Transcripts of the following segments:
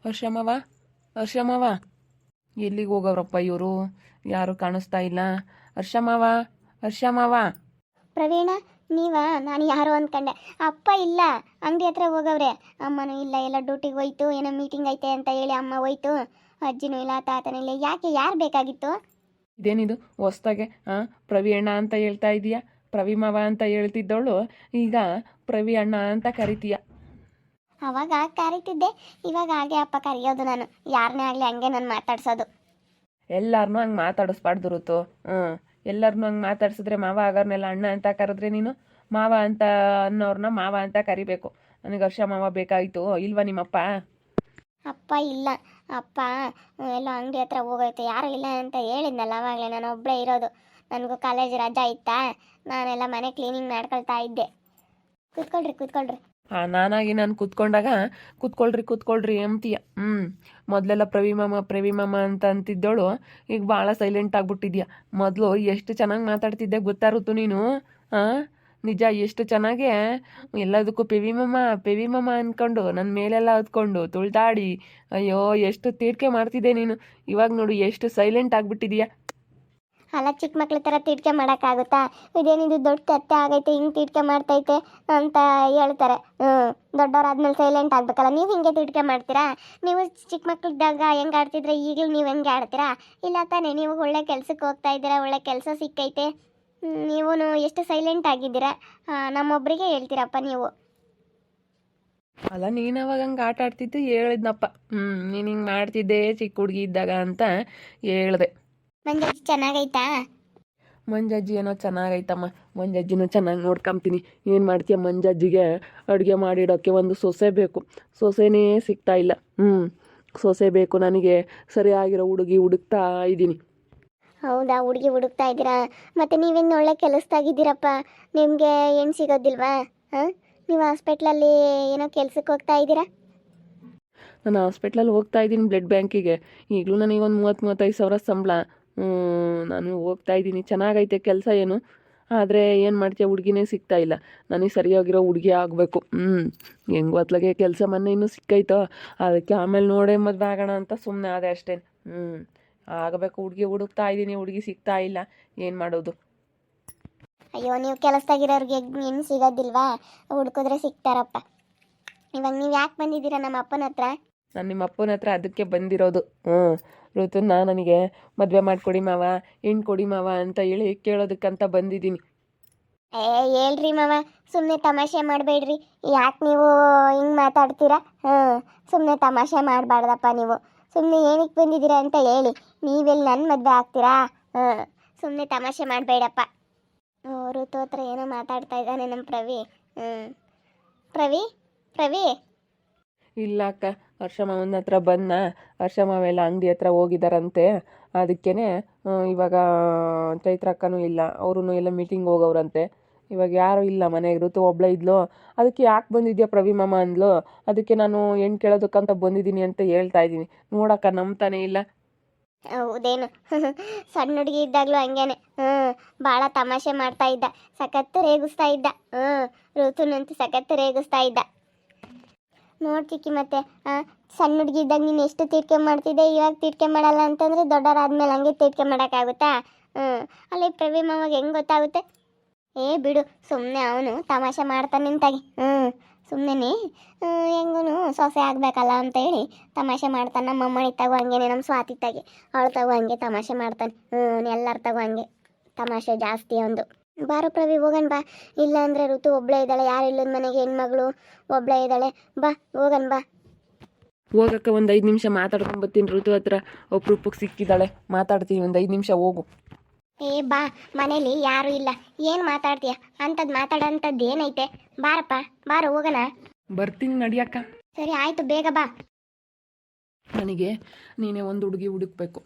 ಹರ್ಷಮ್ಮವ ಹರ್ಷಮ್ಮವ ಎಲ್ಲಿಗೆ ಹೋಗವ್ರಪ್ಪ ಇವರು? ಯಾರು ಕಾಣಿಸ್ತಾ ಇಲ್ಲ. ಹರ್ಷಮ್ಮವ ಹರ್ಷಮ್ಮವ. ಪ್ರವೀಣ ನೀವಾ? ನಾನು ಯಾರು ಅಂದ್ಕೊಂಡೆ. ಅಪ್ಪ ಇಲ್ಲ, ಅಂಗಡಿ ಹತ್ರ ಹೋಗವ್ರೆ. ಅಮ್ಮನೂ ಇಲ್ಲ, ಎಲ್ಲ ಡ್ಯೂಟಿಗೆ ಹೋಯ್ತು. ಏನೋ ಮೀಟಿಂಗ್ ಐತೆ ಅಂತ ಹೇಳಿ ಅಮ್ಮ ಹೋಯ್ತು. ಅಜ್ಜಿನೂ ಇಲ್ಲ, ತಾತನೂ ಇಲ್ಲ. ಯಾಕೆ, ಯಾರು ಬೇಕಾಗಿತ್ತು? ಇದೇನಿದು ಹೊಸ್ದಾಗೆ ಪ್ರವಿ ಅಣ್ಣ ಅಂತ ಹೇಳ್ತಾ ಇದೀಯಾ? ಪ್ರವಿ ಮಾವ ಅಂತ ಹೇಳ್ತಿದ್ದವಳು ಈಗ ಪ್ರವಿ ಅಣ್ಣ ಅಂತ ಕರಿತೀಯ. ಅವಾಗ ಕರೀತಿದ್ದೆ, ಇವಾಗ ಹಾಗೆ ಅಪ್ಪ ಕರೆಯೋದು. ನಾನು ಯಾರನ್ನೇ ಆಗಲಿ ಹಂಗೆ ನಾನು ಮಾತಾಡ್ಸೋದು. ಎಲ್ಲಾರನ್ನೂ ಹಂಗೆ ಮಾತಾಡಿಸ್ಬಾರ್ದು ಋತು. ಎಲ್ಲರನ್ನೂ ಹಂಗೆ ಮಾತಾಡ್ಸಿದ್ರೆ ಮಾವ ಆಗೋರ್ನೆಲ್ಲ ಅಣ್ಣ ಅಂತ ಕರೆದ್ರೆ ನೀನು ಮಾವ ಅಂತ ಅನ್ನೋರನ್ನ ಮಾವ ಅಂತ ಕರಿಬೇಕು. ನನಗೆ ಹರ್ಷ ಮಾವ ಬೇಕಾಯಿತು. ಇಲ್ವಾ ನಿಮ್ಮಪ್ಪ? ಅಪ್ಪ ಇಲ್ಲ, ಅಪ್ಪ ಎಲ್ಲ ಅಂಗಡಿ ಹತ್ರ ಹೋಗೈತೆ. ಯಾರು ಇಲ್ಲ ಅಂತ ಹೇಳಿದ್ನಲ್ಲ ಅವಾಗಲೇ. ನಾನು ಒಬ್ಬಳೇ ಇರೋದು. ನನಗೂ ಕಾಲೇಜ್ ರಜಾ ಇತ್ತಾ, ನಾನೆಲ್ಲ ಮನೆ ಕ್ಲೀನಿಂಗ್ ಮಾಡ್ಕೊಳ್ತಾ ಇದ್ದೆ. ಕೂತ್ಕೊಳ್ರಿ. ನಾನಾಗಿ ನಾನು ಕೂತ್ಕೊಂಡಾಗ ಕೂತ್ಕೊಳ್ರಿ ಅಂತೀಯ. ಮೊದಲೆಲ್ಲ ಪ್ರವಿ ಮಾಮ ಅಂತ ಅಂತಿದ್ದೋಳು ಈಗ ಭಾಳ ಸೈಲೆಂಟ್ ಆಗ್ಬಿಟ್ಟಿದ್ಯಾ. ಮೊದಲು ಎಷ್ಟು ಚೆನ್ನಾಗಿ ಮಾತಾಡ್ತಿದ್ದೆ ಗೊತ್ತಾರುತ್ತು ನೀನು. ನಿಜ, ಎಷ್ಟು ಚೆನ್ನಾಗೆ ಎಲ್ಲದಕ್ಕೂ ಪೆವಿ ಮಾಮ ಅಂದ್ಕೊಂಡು ನನ್ನ ಮೇಲೆಲ್ಲ ಹತ್ಕೊಂಡು ತುಳ್ದಾಡಿ ಅಯ್ಯೋ ಎಷ್ಟು ತೀರ್ಕೆ ಮಾಡ್ತಿದ್ದೆ ನೀನು. ಇವಾಗ ನೋಡು ಎಷ್ಟು ಸೈಲೆಂಟ್ ಆಗಿಬಿಟ್ಟಿದೀಯಾ. ಅಲ್ಲ, ಚಿಕ್ಕ ಮಕ್ಳ ಥರ ತೀಡ್ಕೆ ಮಾಡೋಕ್ಕಾಗುತ್ತಾ? ಇದೇನಿದು ದೊಡ್ಡ ತತ್ತೆ ಆಗೈತೆ, ಹಿಂಗೆ ತೀಡ್ಕೆ ಮಾಡ್ತೈತೆ ಅಂತ ಹೇಳ್ತಾರೆ. ದೊಡ್ಡವರಾದ್ಮೇಲೆ ಸೈಲೆಂಟ್ ಆಗಬೇಕಲ್ಲ. ನೀವು ಹಿಂಗೆ ತೀಡ್ಕೆ ಮಾಡ್ತೀರಾ? ನೀವು ಚಿಕ್ಕ ಮಕ್ಳಿದ್ದಾಗ ಹೆಂಗೆ ಆಡ್ತಿದ್ರೆ ಈಗಲೂ ನೀವು ಹೆಂಗೆ ಆಡ್ತೀರಾ? ಇಲ್ಲ ತಾನೇ? ನೀವು ಒಳ್ಳೆ ಕೆಲ್ಸಕ್ಕೆ ಹೋಗ್ತಾ ಇದ್ದೀರಾ, ಒಳ್ಳೆ ಕೆಲಸ ಸಿಕ್ಕೈತೆ. ನೀವು ಎಷ್ಟು ಸೈಲೆಂಟ್ ಆಗಿದ್ದೀರಾ. ನಮ್ಮೊಬ್ಬರಿಗೆ ಹೇಳ್ತೀರಪ್ಪ ನೀವು. ಅಲ್ಲ, ನೀನು ಅವಾಗ ಹಂಗೆ ಆಟ ಆಡ್ತಿದ್ದು ಹೇಳಿದ್ನಪ್ಪ. ನೀನು ಹಿಂಗೆ ಮಾಡ್ತಿದ್ದೆ ಚಿಕ್ಕ ಹುಡುಗಿ ಇದ್ದಾಗ ಅಂತ ಹೇಳ್ದೆ. ಮಂಜಜ್ಜಿ ಚೆನ್ನಾಗೈತಾ? ಮಂಜಜ್ಜಿ ಏನೋ ಚೆನ್ನಾಗೈತಮ್ಮ. ಮಂಜಜ್ಜಿನೂ ಚೆನ್ನಾಗಿ ನೋಡ್ಕೊಂತೀನಿ. ಏನು ಮಾಡ್ತೀಯ, ಮಂಜಜ್ಜಿಗೆ ಅಡುಗೆ ಮಾಡಿಡೋಕ್ಕೆ ಒಂದು ಸೊಸೆ ಬೇಕು. ಸೊಸೆನೇ ಸಿಗ್ತಾ ಇಲ್ಲ. ಸೊಸೆ ಬೇಕು ನನಗೆ. ಸರಿಯಾಗಿರೋ ಹುಡುಗಿ ಹುಡುಕ್ತಾ ಇದ್ದೀನಿ. ಹೌದಾ, ಹುಡುಗಿ ಹುಡುಕ್ತಾ ಇದ್ದೀರಾ? ಮತ್ತು ನೀವೇನು ಒಳ್ಳೆ ಕೆಲಸದಾಗಿದ್ದೀರಪ್ಪ. ನಿಮಗೆ ಏನು ಸಿಗೋದಿಲ್ವಾ? ನೀವು ಹಾಸ್ಪಿಟ್ಲಲ್ಲಿ ಏನೋ ಕೆಲ್ಸಕ್ಕೆ ಹೋಗ್ತಾ ಇದ್ದೀರಾ? ನಾನು ಹಾಸ್ಪಿಟ್ಲಲ್ಲಿ ಹೋಗ್ತಾ ಇದ್ದೀನಿ, ಬ್ಲಡ್ ಬ್ಯಾಂಕಿಗೆ. ಈಗಲೂ ನನಗೊಂದು 30-35 ಸಾವಿರ ಸಂಬಳ. ನಾನು ಹೋಗ್ತಾ ಇದ್ದೀನಿ. ಚೆನ್ನಾಗೈತೆ ಕೆಲಸ ಏನು. ಆದರೆ ಏನು ಮಾಡ್ತೀಯ, ಹುಡುಗಿನೇ ಸಿಗ್ತಾ ಇಲ್ಲ. ನನಗೆ ಸರಿಯಾಗಿರೋ ಹುಡುಗಿ ಆಗಬೇಕು. ಹೆಂಗೋ ಅತ್ಲಾಗೆ ಕೆಲಸ ಮೊನ್ನೆ ಇನ್ನೂ ಸಿಕ್ಕೈತೋ, ಅದಕ್ಕೆ ಆಮೇಲೆ ನೋಡೇ ಮದುವೆ ಆಗೋಣ ಅಂತ ಸುಮ್ಮನೆ ಆದೆ ಅಷ್ಟೇ. ಆಗಬೇಕು. ಹುಡುಗಿ ಹುಡುಕ್ತಾ ಇದ್ದೀನಿ, ಹುಡುಗಿ ಸಿಗ್ತಾ ಇಲ್ಲ. ಏನು ಮಾಡೋದು? ಅಯ್ಯೋ, ನೀವು ಕೆಲಸದಾಗಿರೋರಿಗೆ ಏನು ಸಿಗೋದಿಲ್ವಾ? ಹುಡುಕಿದ್ರೆ ಸಿಗ್ತಾರಪ್ಪ. ಇವಾಗ ನೀವು ಯಾಕೆ ಬಂದಿದ್ದೀರಾ ನಮ್ಮ ಅಪ್ಪನ ಹತ್ರ? ನಾನು ನಿಮ್ಮ ಅಪ್ಪನ ಹತ್ರ ಅದಕ್ಕೆ ಬಂದಿರೋದು. ಋತುನ ನನಗೆ ಮದುವೆ ಮಾಡಿಕೊಡಿ ಮಾವ, ಹೆಣ್ಣು ಕೊಡಿ ಮಾವ ಅಂತ ಹೇಳಿ ಕೇಳೋದಕ್ಕಂತ ಬಂದಿದ್ದೀನಿ. ಹೇಳ್ರಿ ಮಾವ, ಸುಮ್ಮನೆ ತಮಾಷೆ ಮಾಡಬೇಡ್ರಿ. ಯಾಕೆ ನೀವು ಹಿಂಗೆ ಮಾತಾಡ್ತೀರಾ? ಸುಮ್ಮನೆ ತಮಾಷೆ ಮಾಡಬಾರ್ದಪ್ಪ ನೀವು. ಸುಮ್ಮನೆ ಏನಕ್ಕೆ ಬಂದಿದ್ದೀರಾ ಅಂತ ಹೇಳಿ. ನೀವೆಲ್ಲಿ ನನ್ನ ಮದುವೆ ಆಗ್ತೀರಾ? ಸುಮ್ಮನೆ ತಮಾಷೆ ಮಾಡಬೇಡಪ್ಪ. ಋತು ಹತ್ರ ಏನೋ ಮಾತಾಡ್ತಾ ಇದ್ದಾನೆ ನಮ್ಮ ಪ್ರವಿ. ಪ್ರವಿ ಇಲ್ಲ ಅಕ್ಕ, ಹರ್ಷ ಮಾವನ ಹತ್ರ ಬಂದ. ಹರ್ಷ ಮಾವೆಲ್ಲ ಅಂಗಡಿ ಹತ್ರ ಹೋಗಿದ್ದಾರಂತೆ. ಅದಕ್ಕೇ ಇವಾಗ ಚೈತ್ರ ಅಕ್ಕನೂ ಇಲ್ಲ, ಅವರು ಎಲ್ಲ ಮೀಟಿಂಗ್ ಹೋಗವ್ರಂತೆ. ಇವಾಗ ಯಾರೂ ಇಲ್ಲ ಮನೆಗೆ. ಋತು ಒಬ್ಳೆ ಇದ್ಲು. ಅದಕ್ಕೆ ಯಾಕೆ ಬಂದಿದ್ಯಾ ಪ್ರವಿ ಮಾಮ ಅಂದ್ಲು. ಅದಕ್ಕೆ ನಾನು ಹೆಣ್ಣು ಕೇಳೋದಕ್ಕಂತ ಬಂದಿದ್ದೀನಿ ಅಂತ ಹೇಳ್ತಾ ಇದ್ದೀನಿ. ನೋಡಕ್ಕ ನಂಬ್ತಾನೆ ಇಲ್ಲ. ಹೌದೇನು? ಸಣ್ಣ ಹುಡುಗಿ ಇದ್ದಾಗಲೂ ಹಂಗೇನೆ. ಭಾಳ ತಮಾಷೆ ಮಾಡ್ತಾ ಇದ್ದ, ಸಖತ್ತು ರೇಗಿಸ್ತಾ ಇದ್ದ. ಋತುನಂತೂ ಸಖತ್ತು ರೇಗಿಸ್ತಾ ಇದ್ದ. ನೋಡ್ತಿಕ್ಕಿ ಮತ್ತೆ ಸಣ್ಣ ಹುಡುಗಿ ಇದ್ದಾಗ ನೀನು ಎಷ್ಟು ತೀರ್ಕೆ ಮಾಡ್ತಿದ್ದೆ, ಇವಾಗ ತೀರ್ಕೆ ಮಾಡಲ್ಲ ಅಂತಂದರೆ ದೊಡ್ಡವರಾದ್ಮೇಲೆ ಹಂಗೆ ತೀರ್ಕೆ ಮಾಡೋಕ್ಕಾಗುತ್ತಾ? ಅಲ್ಲಿ ಪ್ರವಿ ಮಾವಾಗ ಹೆಂಗೆ ಗೊತ್ತಾಗುತ್ತೆ? ಬಿಡು, ಸುಮ್ಮನೆ ಅವನು ತಮಾಷೆ ಮಾಡ್ತಾನೆ ನಿಂತಾಗಿ. ಸುಮ್ಮನೆ ಹೆಂಗೂ ಸೊಸೆ ಆಗಬೇಕಲ್ಲ ಅಂತ ಹೇಳಿ ತಮಾಷೆ ಮಾಡ್ತಾನೆ. ನಮ್ಮ ಅಮ್ಮನ ತಗೋ ಹಂಗೇನೆ, ನಮ್ಮ ಸ್ವಾತಿ ತಾಗಿ ಅವಳು ತಗೋ ಹಂಗೆ ತಮಾಷೆ ಮಾಡ್ತಾನೆ. ಎಲ್ಲರ ತಗೋ ಹಂಗೆ ತಮಾಷೆ ಜಾಸ್ತಿ ಒಂದು. ಬಾರೋ ಪ್ರವಿ, ಹೋಗಣ ಬಾ. ಇಲ್ಲ ಅಂದರೆ ಋತು ಒಬ್ಬಳೇ ಇದ್ದಾಳೆ, ಯಾರು ಇಲ್ಲದ ಮನೆಗೆ ಹೆಣ್ಮಗಳು ಒಬ್ಬಳೇ ಇದ್ದಾಳೆ. ಬಾ ಹೋಗಣ ಬಾ. ಹೋಗಕ್ಕ, ಒಂದು 5 ನಿಮಿಷ ಮಾತಾಡ್ಕೊಂಬತ್ತೀನಿ. ಋತು ಹತ್ರ ಒಬ್ರೂಪಕ್ಕೆ ಸಿಕ್ಕಿದ್ದಾಳೆ, ಮಾತಾಡ್ತೀನಿ. ಒಂದು 5 ನಿಮಿಷ ಹೋಗು. ಬಾ, ಮನೇಲಿ ಯಾರು ಇಲ್ಲ. ಏನು ಮಾತಾಡ್ತೀಯ? ಅಂಥದ್ದು ಮಾತಾಡೋಂಥದ್ದು ಏನೈತೆ? ಬಾರಪ್ಪ, ಬಾರೋ ಹೋಗೋಣ. ಬರ್ತೀನಿ ನಡಿಯಕ್ಕ. ಸರಿ ಆಯಿತು, ಬೇಗ ಬಾ. ನನಗೆ ನೀನೇ ಒಂದು ಹುಡುಗಿ ಹುಡುಕ್ಬೇಕು.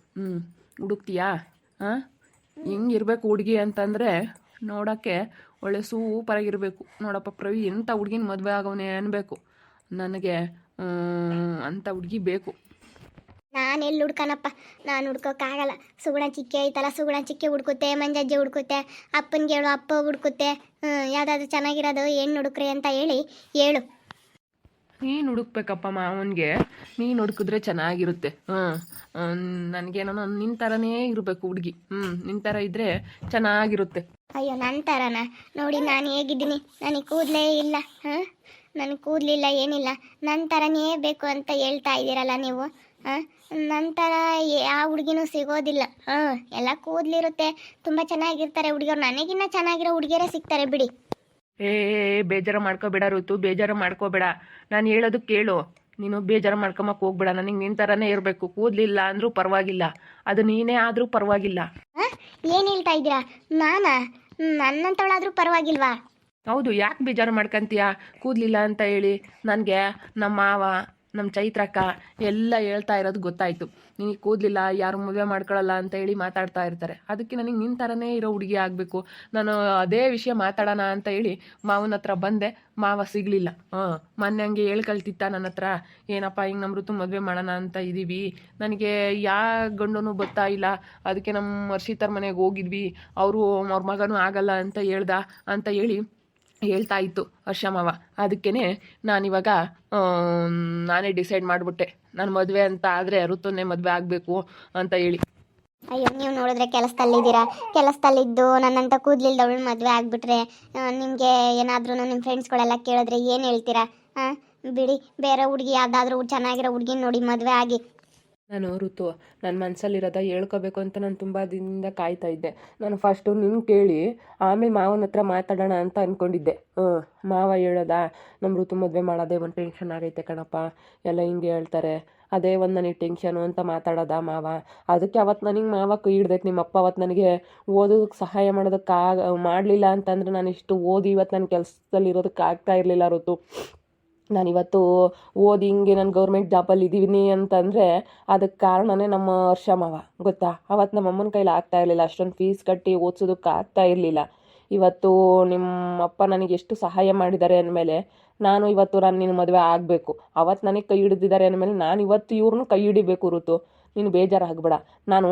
ಹುಡುಕ್ತೀಯಾ? ಹೆಂಗಿರ್ಬೇಕು ಹುಡುಗಿ ಅಂತಂದರೆ ನೋಡೋಕ್ಕೆ ಒಳ್ಳೆ ಸೂಪರಾಗಿರಬೇಕು. ನೋಡಪ್ಪ ಪ್ರವಿ ಎಂಥ ಹುಡುಗಿನ ಮದುವೆ ಆಗೋನೆ ಅನ್ಬೇಕು. ನನಗೆ ಅಂಥ ಹುಡುಗಿ ಬೇಕು. ನಾನು ಎಲ್ಲಿ ಹುಡ್ಕನಪ್ಪ? ನಾನು ಹುಡ್ಕೋಕ್ಕಾಗಲ್ಲ. ಸುಗುಣ ಚಿಕ್ಕೆ ಐತಲ್ಲ, ಸುಗುಣ ಚಿಕ್ಕೆ ಹುಡ್ಕುತ್ತೆ, ಮಂಜಜ್ಜಿ ಹುಡ್ಕುತ್ತೆ, ಅಪ್ಪನಿಗೆ ಹೇಳು, ಅಪ್ಪ ಹುಡ್ಕುತ್ತೆ. ಯಾವುದಾದ್ರು ಚೆನ್ನಾಗಿರೋದು ಹೆಣ್ಣು ಹುಡುಕ್ರಿ ಅಂತ ಹೇಳಿ ಹೇಳು. ನೀನು ಹುಡುಕ್ಬೇಕಪ್ಪ ಮಾವನಿಗೆ. ನೀನು ಹುಡುಕಿದ್ರೆ ಚೆನ್ನಾಗಿರುತ್ತೆ. ನನಗೇನೋ ನಿನ್ನ ಥರನೇ ಇರಬೇಕು ಹುಡುಗಿ. ನಿನ್ನ ಥರ ಇದ್ದರೆ ಚೆನ್ನಾಗಿರುತ್ತೆ. ಅಯ್ಯೋ ನನ್ನ ಥರನಾ? ನೋಡಿ ನಾನು ಹೇಗಿದ್ದೀನಿ, ನನಗೆ ಕೂದಲೇ ಇಲ್ಲ. ಹಾಂ, ನನಗೆ ಕೂದಲಿಲ್ಲ, ಏನಿಲ್ಲ. ನನ್ನ ಥರನೇ ಬೇಕು ಅಂತ ಹೇಳ್ತಾ ಇದ್ದೀರಲ್ಲ ನೀವು. ಹಾಂ, ನನ್ನ ಥರ ಯಾವ ಹುಡುಗಿನೂ ಸಿಗೋದಿಲ್ಲ. ಎಲ್ಲ ಕೂದಲಿರುತ್ತೆ, ತುಂಬ ಚೆನ್ನಾಗಿರ್ತಾರೆ ಹುಡುಗಿಯರು. ನನಗಿನ್ನ ಚೆನ್ನಾಗಿರೋ ಹುಡುಗಿಯರೇ ಸಿಗ್ತಾರೆ ಬಿಡಿ. ಏ ಬೇಜಾರು ಮಾಡ್ಕೋಬೇಡ ಋತು, ಬೇಜಾರು ಮಾಡ್ಕೋಬೇಡ. ನಾನು ಹೇಳೋದು ಕೇಳು. ನೀನು ಬೇಜಾರು ಮಾಡ್ಕೊಂಬಕ್ಕೆ ಹೋಗ್ಬೇಡ. ನನಗೆ ನಿನ್ನ ಥರನೇ ಇರಬೇಕು. ಕೂದಲಿಲ್ಲ ಅಂದರೂ ಪರವಾಗಿಲ್ಲ, ಅದು ನೀನೇ ಆದರೂ ಪರವಾಗಿಲ್ಲ. ಏನು ಹೇಳ್ತಾ ಇದ್ದೀರಾ? ನಾನಾ? ನನ್ನಂತವಳಾದರೂ ಪರವಾಗಿಲ್ವಾ? ಹೌದು, ಯಾಕೆ ಬೇಜಾರು ಮಾಡ್ಕೊಂತೀಯ? ಕೂದಲಿಲ್ಲ ಅಂತ ಹೇಳಿ ನನಗೆ ನಮ್ಮ ಮಾವ, ನಮ್ಮ ಚೈತ್ರಕ್ಕ ಎಲ್ಲ ಹೇಳ್ತಾ ಇರೋದು ಗೊತ್ತಾಯಿತು. ನಿನಗೆ ಕೂದಲಿಲ್ಲ, ಯಾರು ಮದುವೆ ಮಾಡ್ಕೊಳ್ಳಲ್ಲ ಅಂತ ಹೇಳಿ ಮಾತಾಡ್ತಾ ಇರ್ತಾರೆ. ಅದಕ್ಕೆ ನನಗೆ ನಿನ್ನ ಥರನೇ ಇರೋ ಹುಡುಗಿ ಆಗಬೇಕು. ನಾನು ಅದೇ ವಿಷಯ ಮಾತಾಡೋಣ ಅಂತ ಹೇಳಿ ಮಾವನ ಹತ್ರ ಬಂದೆ. ಮಾವ ಸಿಗಲಿಲ್ಲ. ಮೊನ್ನೆ ಹಂಗೆ ಹೇಳ್ಕೊಳ್ತಿತ್ತ ನನ್ನ ಹತ್ರ, ಏನಪ್ಪ ಹಿಂಗೆ ನಮ್ಮ ಋತು ಮದುವೆ ಮಾಡೋಣ ಅಂತ ಇದ್ದೀವಿ, ನನಗೆ ಯಾವ ಗಂಡನೂ ಗೊತ್ತಾ ಇಲ್ಲ, ಅದಕ್ಕೆ ನಮ್ಮ ಹರ್ಷಿತರ ಮನೆಗೆ ಹೋಗಿದ್ವಿ, ಅವ್ರ ಮಗನೂ ಆಗಲ್ಲ ಅಂತ ಹೇಳ್ದ ಅಂತ ಹೇಳಿ ಹೇಳ್ತಾ ಇತ್ತು ಹರ್ಷ ಮಾವ. ಅದಕ್ಕೇ ನಾನಿವಾಗ ನಾನೇ ಡಿಸೈಡ್ ಮಾಡಿಬಿಟ್ಟೆ, ನಾನು ಮದುವೆ ಅಂತ ಆದರೆ ಋತುನೇ ಮದುವೆ ಆಗಬೇಕು ಅಂತ ಹೇಳಿ. ಅಯ್ಯೋ, ನೀವು ನೋಡಿದ್ರೆ ಕೆಲಸದಲ್ಲಿದ್ದೀರಾ. ಕೆಲಸದಲ್ಲಿದ್ದು ನನ್ನಂತ ಕೂದಲಿಲ್ದವಳು ಮದುವೆ ಆಗಿಬಿಟ್ರೆ ನಿಮಗೆ ಏನಾದ್ರೂ ನಿಮ್ಮ ಫ್ರೆಂಡ್ಸ್ಗಳೆಲ್ಲ ಕೇಳಿದ್ರೆ ಏನು ಹೇಳ್ತೀರಾ? ಬಿಡಿ, ಬೇರೆ ಹುಡುಗಿ ಯಾವುದಾದ್ರೂ ಚೆನ್ನಾಗಿರೋ ಹುಡುಗಿನ ನೋಡಿ ಮದುವೆ ಆಗಿ. ನಾನು ಋತು, ನನ್ನ ಮನಸ್ಸಲ್ಲಿರೋದ ಹೇಳ್ಕೋಬೇಕು ಅಂತ ನಾನು ತುಂಬ ದಿನದಿಂದ ಕಾಯ್ತಾ ಇದ್ದೆ. ನಾನು ಫಸ್ಟು ನಿನ್ನ ಕೇಳಿ ಆಮೇಲೆ ಮಾವನ ಹತ್ರ ಮಾತಾಡೋಣ ಅಂತ ಅಂದ್ಕೊಂಡಿದ್ದೆ. ಮಾವ ಹೇಳೋದ, ನಮ್ಮ ಋತು ಮದುವೆ ಮಾಡೋದೇ ಒಂದು ಟೆನ್ಷನ್ ಆಗೈತೆ ಕಣಪ್ಪ, ಎಲ್ಲ ಹಿಂಗೆ ಹೇಳ್ತಾರೆ, ಅದೇ ಒಂದು ನನಗೆ ಟೆನ್ಷನು ಅಂತ ಮಾತಾಡೋದ ಮಾವ. ಅದಕ್ಕೆ ಅವತ್ತು ನನಗೆ ಮಾವ ಕೈ ಹಿಡ್ದೈತೆ. ನಿಮ್ಮಪ್ಪ ಅವತ್ತು ನನಗೆ ಓದೋದಕ್ಕೆ ಸಹಾಯ ಮಾಡಲಿಲ್ಲ ಅಂತಂದರೆ ನಾನು ಇಷ್ಟು ಓದಿ ಇವತ್ತು ನನ್ನ ಕೆಲಸದಲ್ಲಿರೋದಕ್ಕೆ ಆಗ್ತಾ ಇರಲಿಲ್ಲ ಋತು. ನಾನಿವತ್ತು ಓದಿ ಹಿಂಗೆ ನಾನು ಗೌರ್ಮೆಂಟ್ ಜಾಬಲ್ಲಿ ಇದ್ದೀನಿ ಅಂತಂದರೆ ಅದಕ್ಕೆ ಕಾರಣನೇ ನಮ್ಮ ಹರ್ಷ ಮಾವ, ಗೊತ್ತಾ? ಅವತ್ತು ನಮ್ಮ ಅಮ್ಮನ ಕೈಲಿ ಆಗ್ತಾ ಇರಲಿಲ್ಲ, ಅಷ್ಟೊಂದು ಫೀಸ್ ಕಟ್ಟಿ ಓದಿಸೋದಕ್ಕೆ ಆಗ್ತಾ ಇರಲಿಲ್ಲ. ಇವತ್ತು ನಿಮ್ಮಪ್ಪ ನನಗೆ ಎಷ್ಟು ಸಹಾಯ ಮಾಡಿದ್ದಾರೆ ಅಂದಮೇಲೆ ನಾನು ನಿನ್ನ ಮದುವೆ ಆಗಬೇಕು. ಅವತ್ತು ನನಗೆ ಕೈ ಹಿಡಿದಿದ್ದಾರೆ ಅಂದಮೇಲೆ ನಾನು ಇವತ್ತು ಇವ್ರನ್ನೂ ಕೈ ಹಿಡಿಬೇಕು ಋತು. ನೀನು ಬೇಜಾರಾಗಬೇಡ. ನಾನು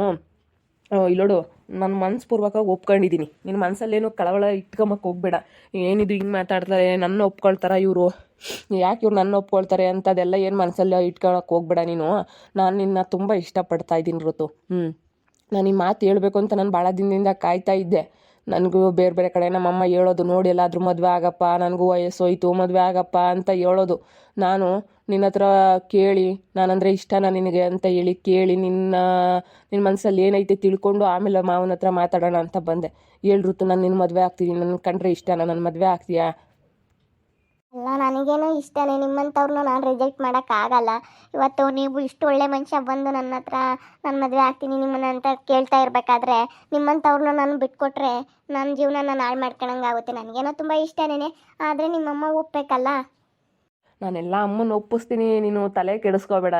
ಇಲ್ಲೋಡು, ನನ್ನ ಮನಸ್ಪೂರ್ವಕವಾಗಿ ಒಪ್ಕೊಂಡಿದ್ದೀನಿ. ನಿನ್ನ ಮನಸ್ಸಲ್ಲೇನು ಕಳವಳ ಇಟ್ಕೊಂಬಕ್ಕೆ ಹೋಗ್ಬೇಡ. ಏನಿದು ಹಿಂಗೆ ಮಾತಾಡ್ತಾರೆ, ನನ್ನ ಒಪ್ಕೊಳ್ತಾರ ಇವರು, ಯಾಕೆ ಇವ್ರು ನನ್ನ ಒಪ್ಕೊಳ್ತಾರೆ ಅಂತದೆಲ್ಲ ಏನು ಮನಸ್ಸಲ್ಲಿ ಇಟ್ಕೊಳಕ್ಕೆ ಹೋಗ್ಬೇಡ ನೀನು. ನಾನು ನಿನ್ನ ತುಂಬ ಇಷ್ಟಪಡ್ತಾ ಇದ್ದೀನಿ ಋತು. ನಾನು ಈ ಮಾತು ಹೇಳಬೇಕು ಅಂತ ನಾನು ಭಾಳ ದಿನದಿಂದ ಕಾಯ್ತಾ ಇದ್ದೆ. ನನಗೂ ಬೇರೆ ಬೇರೆ ಕಡೆ ನಮ್ಮಮ್ಮ ಹೇಳೋದು, ನೋಡಿ ಎಲ್ಲಾದರೂ ಮದುವೆ ಆಗಪ್ಪ, ನನಗೂ ವಯಸ್ಸು ಹೋಯ್ತು, ಮದುವೆ ಆಗಪ್ಪ ಅಂತ ಹೇಳೋದು. ನಾನು ನಿನ್ನ ಹತ್ರ ಕೇಳಿ, ನಾನಂದರೆ ಇಷ್ಟನಾ ನಿನಗೆ ಅಂತ ಹೇಳಿ ಕೇಳಿ ನಿನ್ನ ಮನಸ್ಸಲ್ಲಿ ಏನೈತೆ ತಿಳ್ಕೊಂಡು ಆಮೇಲೆ ಮಾವನ ಹತ್ರ ಮಾತಾಡೋಣ ಅಂತ ಬಂದೆ. ಋತು, ನಾನು ನಿನ್ನ ಮದುವೆ ಆಗ್ತೀನಿ, ನನ್ನ ಕಂಡ್ರೆ ಇಷ್ಟನಾ, ನನ್ನ ಮದುವೆ ಆಗ್ತೀಯಾ? ಅಲ್ಲ, ನನಗೇನೋ ಇಷ್ಟನೇ. ನಿಮ್ಮಂಥವ್ರನ್ನ ನಾನು ರಿಜೆಕ್ಟ್ ಮಾಡೋಕ್ಕಾಗಲ್ಲ. ಇವತ್ತು ನೀವು ಇಷ್ಟು ಒಳ್ಳೆ ಮನುಷ್ಯ ಬಂದು ನನ್ನ ಹತ್ರ ನಾನು ಮದುವೆ ಆಗ್ತೀನಿ ನಿಮ್ಮನ್ನ ಅಂತ ಕೇಳ್ತಾ ಇರಬೇಕಾದ್ರೆ ನಿಮ್ಮಂಥವ್ರನ್ನ ನಾನು ಬಿಟ್ಕೊಟ್ರೆ ನನ್ನ ಜೀವನ ನಾನು ಹಾಳು ಮಾಡ್ಕೊಳಂಗಾಗುತ್ತೆ. ನನಗೇನೋ ತುಂಬ ಇಷ್ಟನೇ, ಆದರೆ ನಿಮ್ಮಮ್ಮ ಒಪ್ಪಬೇಕಲ್ಲ. ನಾನೆಲ್ಲ ಅಮ್ಮನ ಒಪ್ಪಿಸ್ತೀನಿ, ನೀನು ತಲೆ ಕೆಡಿಸ್ಕೋಬೇಡ.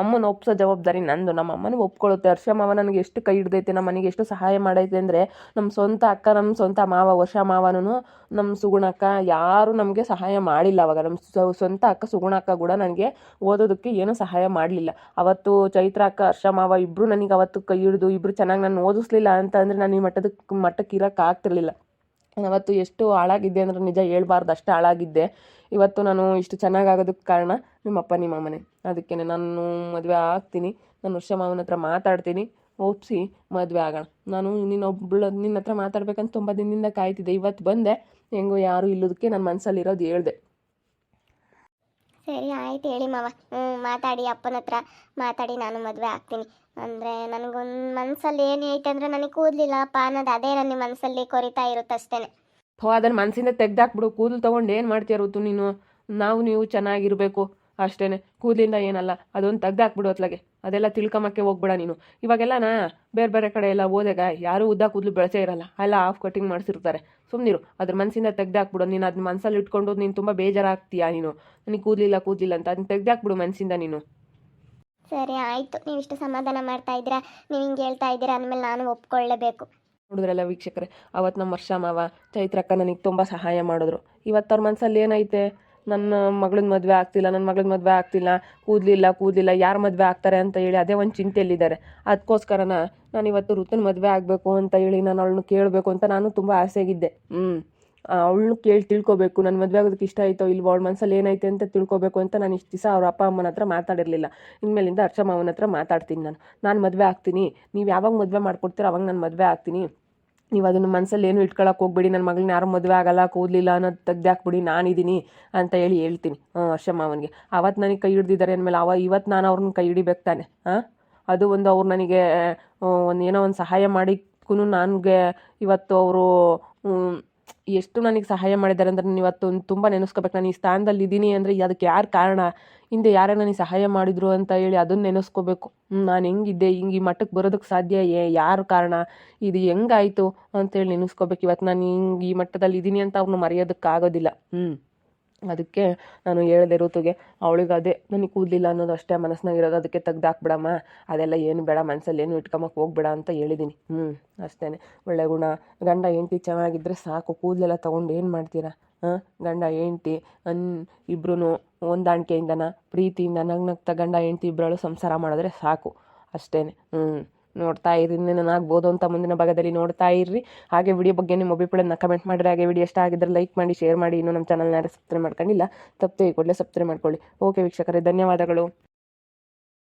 ಅಮ್ಮನ ಒಪ್ಸೋ ಜವಾಬ್ದಾರಿ ನಂದು. ನಮ್ಮ ಅಮ್ಮನೂ ಒಪ್ಕೊಳ್ಳುತ್ತೆ. ಹರ್ಷ ಮಾವ ನನಗೆ ಎಷ್ಟು ಕೈ ಹಿಡ್ದೈತೆ, ನಮ್ಮ ಮನೆಗೆ ಎಷ್ಟು ಸಹಾಯ ಮಾಡೈತೆ ಅಂದರೆ, ನಮ್ಮ ಸ್ವಂತ ಅಕ್ಕ, ನಮ್ಮ ಸ್ವಂತ ಮಾವ ವರ್ಷ ಮಾವನೂ, ನಮ್ಮ ಸುಗುಣಕ್ಕ ಯಾರೂ ನಮಗೆ ಸಹಾಯ ಮಾಡಿಲ್ಲ. ಅವಾಗ ನಮ್ಮ ಸ್ವಂತ ಅಕ್ಕ ಸುಗುಣಕ್ಕ ಕೂಡ ನನಗೆ ಓದೋದಕ್ಕೆ ಏನೂ ಸಹಾಯ ಮಾಡಲಿಲ್ಲ. ಅವತ್ತು ಚೈತ್ರ ಅಕ್ಕ, ಹರ್ಷ ಮಾವ ಇಬ್ಬರು ನನಗೆ ಅವತ್ತು ಕೈ ಹಿಡಿದು ಇಬ್ಬರು ಚೆನ್ನಾಗಿ ನಾನು ಓದಿಸ್ಲಿಲ್ಲ ಅಂತ ಅಂದರೆ ನಾನು ಈ ಮಟ್ಟಕ್ಕೆ ಇರೋಕ್ಕೆ ಆಗ್ತಿರ್ಲಿಲ್ಲ. ನಾನು ಅವತ್ತು ಎಷ್ಟು ಹಾಳಾಗಿದ್ದೆ ಅಂದರೆ ನಿಜ ಹೇಳ್ಬಾರ್ದು, ಅಷ್ಟು ಹಾಳಾಗಿದ್ದೆ. ಇವತ್ತು ನಾನು ಇಷ್ಟು ಚೆನ್ನಾಗಾಗೋದಕ್ಕೆ ಕಾರಣ ನಿಮ್ಮಪ್ಪ ನಿಮ್ಮ ಅಮ್ಮನೇ. ಅದಕ್ಕೆ ನಾನು ಮದುವೆ ಆಗ್ತೀನಿ. ನಾನು ವರ್ಷ ಮಾವನ ಹತ್ರ ಮಾತಾಡ್ತೀನಿ, ಒಪ್ಪಿಸಿ ಮದುವೆ ಆಗೋಣ. ನಾನು ನಿನ್ನ ಹತ್ರ ಮಾತಾಡ್ಬೇಕಂತ ತುಂಬ ದಿನದಿಂದ ಕಾಯ್ತಿದ್ದೆ. ಇವತ್ತು ಬಂದೆ, ಹೆಂಗೋ ಯಾರು ಇಲ್ಲದಕ್ಕೆ ನನ್ನ ಮನಸ್ಸಲ್ಲಿರೋದು ಹೇಳ್ದೆ. ಸರಿ ಆಯ್ತು, ಹೇಳಿ ಮಾವ. ಮಾತಾಡಿ, ಅಪ್ಪನ ಹತ್ರ ಮಾತಾಡಿ ನಾನು ಮದುವೆ ಆಗ್ತೀನಿ. ಅಂದರೆ ನನಗೊಂದು ಮನಸ್ಸಲ್ಲಿ ಏನು ಐತೆ ಅಂದರೆ ನನಗೆ ಕೂದಲಿಲ್ಲಪ್ಪ ಅನ್ನೋದು, ಅದೇ ನನ್ನ ಮನಸ್ಸಲ್ಲಿ ಕೊರಿತಾ ಇರುತ್ತೆ ಅಷ್ಟೇ. ಅದನ್ನು ಮನಸ್ಸಿಂದ ತೆಗ್ದಾಕ್ಬಿಡು. ಕೂದಲು ತೊಗೊಂಡು ಏನು ಮಾಡ್ತೀಯ ಋತು ನೀನು? ನೀವು ಚೆನ್ನಾಗಿರಬೇಕು ಅಷ್ಟೇ. ಕೂದಲಿಂದ ಏನಲ್ಲ, ಅದೊಂದು ತೆಗ್ದಾಕ್ಬಿಡು ಅತ್ಲಾಗೆ. ಅದೆಲ್ಲ ತಿಳ್ಕೊಂಬಕ್ಕೆ ಹೋಗ್ಬೇಡ ನೀನು. ಇವಾಗೆಲ್ಲನಾ ಬೇರೆ ಬೇರೆ ಕಡೆ ಎಲ್ಲ ಓದಾಗ ಯಾರೂ ಉದ್ದ ಕೂದಲು ಬೆಳೆಸೇ ಇರಲ್ಲ, ಎಲ್ಲ ಆಫ್ ಕಟಿಂಗ್ ಮಾಡಿಸಿರ್ತಾರೆ. ಸುಮ್ಮನಿರು, ಅದ್ರ ಮನಸ್ಸಿಂದ ತೆಗ್ದಾಕ್ಬಿಡು. ನೀನು ಅದನ್ನ ಮನಸ್ಸಲ್ಲಿ ಇಟ್ಕೊಂಡು ನೀನು ತುಂಬ ಬೇಜಾರಾಗ್ತೀಯಾ ನೀನು, ನನಗೆ ಕೂದಲಿಲ್ಲ ಅಂತ. ಅದನ್ನ ತೆಗ್ದಾಕ್ಬಿಡು ಮನಸ್ಸಿಂದ ನೀನು. ಸರಿ ಆಯಿತು, ನೀವು ಇಷ್ಟು ಸಮಾಧಾನ ಮಾಡ್ತಾ ಇದ್ದೀರಾ, ನೀವು ಹಿಂಗೆ ಹೇಳ್ತಾ ಇದ್ದೀರಾ ಅಂದಮೇಲೆ ನಾನು ಒಪ್ಕೊಳ್ಳೇಬೇಕು. ನೋಡಿದ್ರಲ್ಲ ವೀಕ್ಷಕರೇ, ಅವತ್ತು ನಮ್ಮ ವರ್ಷ ಮಾವ ಚೈತ್ರಕ್ಕ ನನಗೆ ತುಂಬ ಸಹಾಯ ಮಾಡಿದ್ರು. ಇವತ್ತು ಅವ್ರ ಮನಸ್ಸಲ್ಲಿ ಏನೈತೆ, ನನ್ನ ಮಗಳನ್ನ ಮದುವೆ ಆಗ್ತಿಲ್ಲ, ಕೂದಲಿಲ್ಲ, ಯಾರು ಮದುವೆ ಆಗ್ತಾರೆ ಅಂತ ಹೇಳಿ ಅದೇ ಒಂದು ಚಿಂತೆಯಲ್ಲಿದ್ದಾರೆ. ಅದಕ್ಕೋಸ್ಕರನ ನಾನು ಇವತ್ತು ಋತುನ ಮದುವೆ ಆಗಬೇಕು ಅಂತ ಹೇಳಿ ನಾನು ಅವಳನ್ನು ಕೇಳಬೇಕು ಅಂತ ನಾನು ತುಂಬ ಆಸೆಗಿದ್ದೆ. ಅವಳನ್ನು ಕೇಳಿ ತಿಳ್ಕೊಬೇಕು, ನನ್ನ ಮದುವೆ ಆಗೋದಕ್ಕೆ ಇಷ್ಟ ಆಯಿತೋ ಇಲ್ವೋ, ಅವಳ ಮನಸ್ಸಲ್ಲಿ ಏನೈತೆ ಅಂತ ತಿಳ್ಕೊಬೇಕು ಅಂತ ನಾನು ಇಷ್ಟು ದಿವಸ ಅವ್ರ ಅಪ್ಪ ಅಮ್ಮನ ಹತ್ರ ಮಾತಾಡಿರಲಿಲ್ಲ. ಇನ್ಮೇಲಿಂದ ಹರ್ಷ ಮಾವನ ಹತ್ರ ಮಾತಾಡ್ತೀನಿ. ನಾನು ಮದುವೆ ಆಗ್ತೀನಿ, ನೀವು ಯಾವಾಗ ಮದುವೆ ಮಾಡ್ಕೊಡ್ತೀರೋ ಅವಾಗ ನಾನು ಮದುವೆ ಆಗ್ತೀನಿ, ನೀವು ಅದನ್ನು ಮನಸ್ಸಲ್ಲಿ ಏನು ಇಟ್ಕೊಳಕ್ಕೆ ಹೋಗ್ಬೇಡಿ, ನನ್ನ ಮಗಳನ್ನ ಯಾರು ಮದುವೆ ಆಗಲ್ಲ, ಕೂದಲಿಲ್ಲ ಅನ್ನೋದು ತೆಗ್ದಾಕ್ಬಿಡಿ, ನಾನಿದ್ದೀನಿ ಅಂತ ಹೇಳ್ತೀನಿ ಹರ್ಷ ಮಾವನಿಗೆ. ಅವತ್ತು ನನಗೆ ಕೈ ಹಿಡ್ದಿದ್ದಾರೆ ಅಂದಮೇಲೆ ಇವತ್ತು ನಾನು ಅವ್ರನ್ನ ಕೈ ಹಿಡಿಬೇಕು ತಾನೆ. ಅದು ಒಂದು ಅವ್ರು ನನಗೆ ಒಂದು ಏನೋ ಒಂದು ಸಹಾಯ ಮಾಡಿಕ್ಕೂ ನನಗೆ ಇವತ್ತು ಅವರು ಎಷ್ಟು ನನಗೆ ಸಹಾಯ ಮಾಡಿದ್ದಾರೆ ಅಂದರೆ ನಾನು ಇವತ್ತು ತುಂಬ ನೆನೆಸ್ಕೋಬೇಕು. ನಾನು ಈ ಸ್ಥಾನದಲ್ಲಿ ಇದ್ದೀನಿ ಅಂದರೆ ಅದಕ್ಕೆ ಯಾರು ಕಾರಣ, ಹಿಂದೆ ಯಾರು ನನಗೆ ಸಹಾಯ ಮಾಡಿದ್ರು ಅಂತ ಹೇಳಿ ಅದನ್ನು ನೆನೆಸ್ಕೋಬೇಕು. ನಾನು ಹೆಂಗಿದ್ದೆ, ಹಿಂಗೆ ಈ ಮಟ್ಟಕ್ಕೆ ಬರೋದಕ್ಕೆ ಸಾಧ್ಯ ಯಾರು ಕಾರಣ, ಇದು ಹೆಂಗಾಯಿತು ಅಂತೇಳಿ ನೆನೆಸ್ಕೋಬೇಕು. ಇವತ್ತು ನಾನು ಹಿಂಗೆ ಈ ಮಟ್ಟದಲ್ಲಿ ಇದ್ದೀನಿ ಅಂತ ಅವ್ರನ್ನ ಮರೆಯೋದಕ್ಕಾಗೋದಿಲ್ಲ. ಅದಕ್ಕೆ ನಾನು ಹೇಳಿದೆ ಋತುಗೆ, ಅವಳಿಗೆ ಅದೇ ನನಗೆ ಕೂದಲಿಲ್ಲ ಅನ್ನೋದು ಅಷ್ಟೇ ಮನಸ್ಸಿನಾಗಿರೋದು, ಅದಕ್ಕೆ ತೆಗ್ದಾಕ್ಬಿಡಮ್ಮ, ಅದೆಲ್ಲ ಏನು ಬೇಡ, ಮನಸ್ಸಲ್ಲಿ ಏನು ಇಟ್ಕೊಂಬಕ್ಕೆ ಹೋಗ್ಬೇಡ ಅಂತ ಹೇಳಿದ್ದೀನಿ. ಅಷ್ಟೇ, ಒಳ್ಳೆ ಗುಣ, ಗಂಡ ಹೆಂಡ್ತಿ ಚೆನ್ನಾಗಿದ್ದರೆ ಸಾಕು, ಕೂದಲೆಲ್ಲ ತೊಗೊಂಡು ಏನು ಮಾಡ್ತೀರಾ? ಗಂಡ ಹೆಂಡ್ತಿ ಇಬ್ಬರೂ ಹೊಂದಾಣಿಕೆಯಿಂದನ ಪ್ರೀತಿಯಿಂದ ನಗ್ನಗ್ತಾ ಗಂಡ ಹೆಂಡ್ತಿ ಇಬ್ಬರಳು ಸಂಸಾರ ಮಾಡಿದ್ರೆ ಸಾಕು, ಅಷ್ಟೇ. ನೋಡ್ತಾ ಇರಿ, ಆಗ್ಬೋದು ಅಂತ ಮುಂದಿನ ಭಾಗದಲ್ಲಿ ನೋಡ್ತಾ ಇರ್ರಿ. ಹಾಗೆ ವಿಡಿಯೋ ಬಗ್ಗೆ ನಿಮ್ಮ ಅಭಿಪ್ರಾಯನ ಕಮೆಂಟ್ ಮಾಡಿರಿ. ಹಾಗೆ ವಿಡಿಯೋ ಇಷ್ಟ ಆಗಿದ್ರೆ ಲೈಕ್ ಮಾಡಿ, ಶೇರ್ ಮಾಡಿ. ಇನ್ನೂ ನಮ್ಮ ಚಾನಲ್ನ ಯಾರು ಸಬ್ಸ್ಕ್ರೈಬ್ ಮಾಡ್ಕೊಂಡಿಲ್ಲ, ತಪ್ಪದೆ ಕೂಡಲೇ ಸಬ್ಸ್ಕ್ರೈಬ್ ಮಾಡ್ಕೊಳ್ಳಿ. ಓಕೆ ವೀಕ್ಷಕರೇ, ಧನ್ಯವಾದಗಳು.